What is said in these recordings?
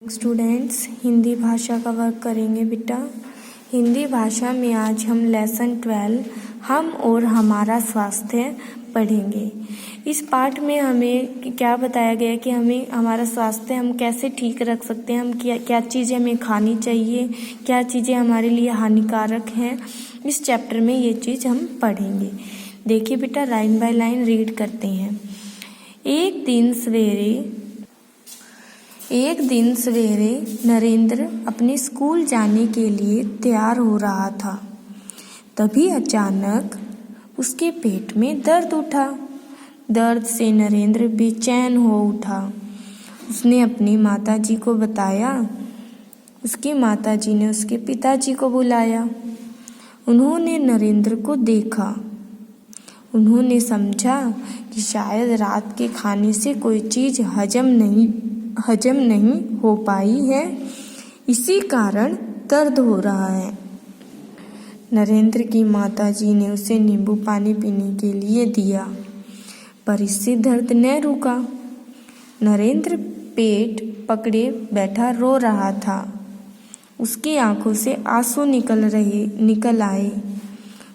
Students, Hindi भाषा का work करेंगे बेटा। हिंदी भाषा में आज हम लेसन 12 हम और हमारा स्वास्थ्य पढ़ेंगे। इस पाठ में हमें क्या बताया गया है कि हमें हमारा स्वास्थ्य हम कैसे ठीक रख सकते हैं, हम क्या चीज़ें हमें खानी चाहिए, क्या चीज़ें हमारे लिए हानिकारक हैं। इस चैप्टर में ये चीज़ हम पढ़ेंगे। देखिए बेटा, लाइन बाय लाइन रीड करते हैं। एक दिन सवेरे नरेंद्र अपने स्कूल जाने के लिए तैयार हो रहा था। तभी अचानक उसके पेट में दर्द उठा। दर्द से नरेंद्र बेचैन हो उठा। उसने अपनी माताजी को बताया। उसकी माताजी ने उसके पिताजी को बुलाया। उन्होंने नरेंद्र को देखा। उन्होंने समझा कि शायद रात के खाने से कोई चीज़ हजम नहीं हो पाई है, इसी कारण दर्द हो रहा है। नरेंद्र की माताजी ने उसे नींबू पानी पीने के लिए दिया, पर इससे दर्द न रुका। नरेंद्र पेट पकड़े बैठा रो रहा था। उसकी आंखों से आंसू निकल आए।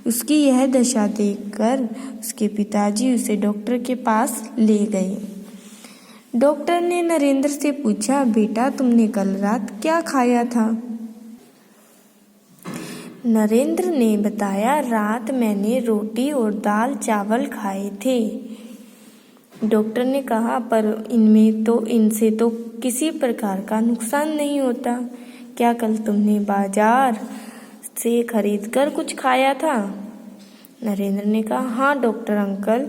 उसकी यह दशा देखकर उसके पिताजी उसे डॉक्टर के पास ले गए। डॉक्टर ने नरेंद्र से पूछा, बेटा तुमने कल रात क्या खाया था? नरेंद्र ने बताया, रात मैंने रोटी और दाल चावल खाए थे। डॉक्टर ने कहा, पर इनसे तो किसी प्रकार का नुकसान नहीं होता। क्या कल तुमने बाजार से खरीदकर कुछ खाया था? नरेंद्र ने कहा, हाँ डॉक्टर अंकल,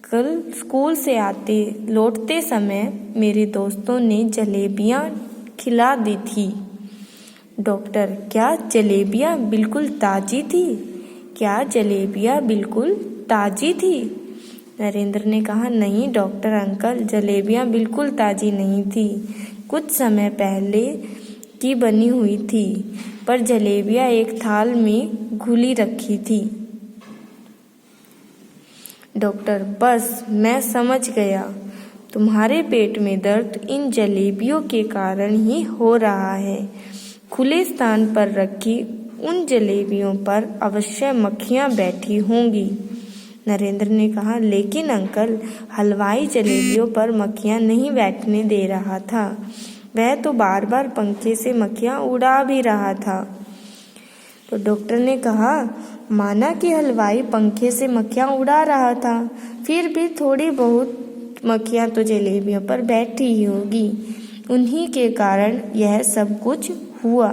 कल स्कूल से लौटते समय मेरे दोस्तों ने जलेबियाँ खिला दी थी। डॉक्टर, क्या जलेबियाँ बिल्कुल ताज़ी थी? क्या जलेबियाँ बिल्कुल ताज़ी थी? नरेंद्र ने कहा, नहीं डॉक्टर अंकल, जलेबियाँ बिल्कुल ताज़ी नहीं थी। कुछ समय पहले की बनी हुई थी, पर जलेबियाँ एक थाल में घुली रखी थी। डॉक्टर, बस मैं समझ गया। तुम्हारे पेट में दर्द इन जलेबियों के कारण ही हो रहा है। खुले स्थान पर रखी उन जलेबियों पर अवश्य मक्खियाँ बैठी होंगी। नरेंद्र ने कहा, लेकिन अंकल, हलवाई जलेबियों पर मक्खियाँ नहीं बैठने दे रहा था। वह तो बार बार पंखे से मक्खियाँ उड़ा भी रहा था। तो डॉक्टर ने कहा, माना कि हलवाई पंखे से मक्खियाँ उड़ा रहा था, फिर भी थोड़ी बहुत मक्खियाँ तो जलेबियों पर बैठी ही होगी। उन्हीं के कारण यह सब कुछ हुआ।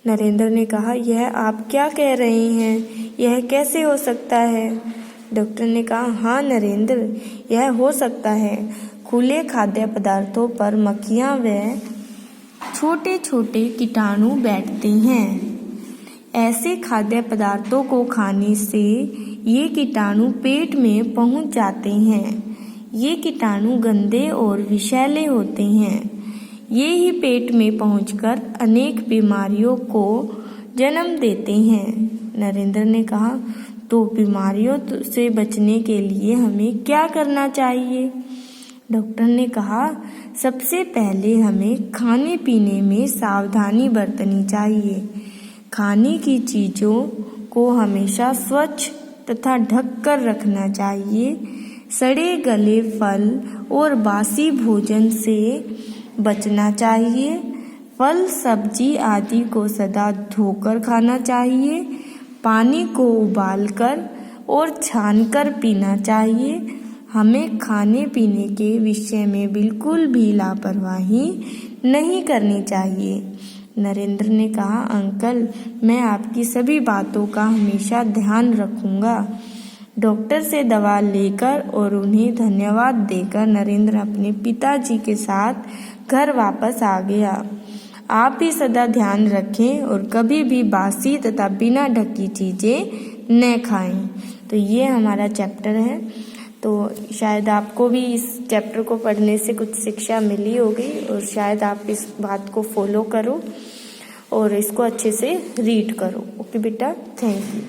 नरेंद्र ने कहा, यह आप क्या कह रहे हैं? यह कैसे हो सकता है? डॉक्टर ने कहा, हाँ नरेंद्र, यह हो सकता है। खुले खाद्य पदार्थों पर मक्खियाँ व छोटे छोटे कीटाणु बैठते हैं। ऐसे खाद्य पदार्थों को खाने से ये कीटाणु पेट में पहुंच जाते हैं। ये कीटाणु गंदे और विषैले होते हैं। ये ही पेट में पहुंचकर अनेक बीमारियों को जन्म देते हैं। नरेंद्र ने कहा, तो बीमारियों से बचने के लिए हमें क्या करना चाहिए? डॉक्टर ने कहा, सबसे पहले हमें खाने पीने में सावधानी बरतनी चाहिए। खाने की चीज़ों को हमेशा स्वच्छ तथा ढक कर रखना चाहिए। सड़े गले फल और बासी भोजन से बचना चाहिए। फल, सब्जी आदि को सदा धोकर खाना चाहिए। पानी को उबालकर और छानकर पीना चाहिए। हमें खाने पीने के विषय में बिल्कुल भी लापरवाही नहीं करनी चाहिए। नरेंद्र ने कहा, अंकल, मैं आपकी सभी बातों का हमेशा ध्यान रखूंगा। डॉक्टर से दवा लेकर और उन्हें धन्यवाद देकर नरेंद्र अपने पिताजी के साथ घर वापस आ गया। आप भी सदा ध्यान रखें और कभी भी बासी तथा बिना ढकी चीज़ें न खाएं। तो ये हमारा चैप्टर है। तो शायद आपको भी इस चैप्टर को पढ़ने से कुछ शिक्षा मिली होगी और शायद आप इस बात को फॉलो करो और इसको अच्छे से रीड करो। ओके बेटा, थैंक यू।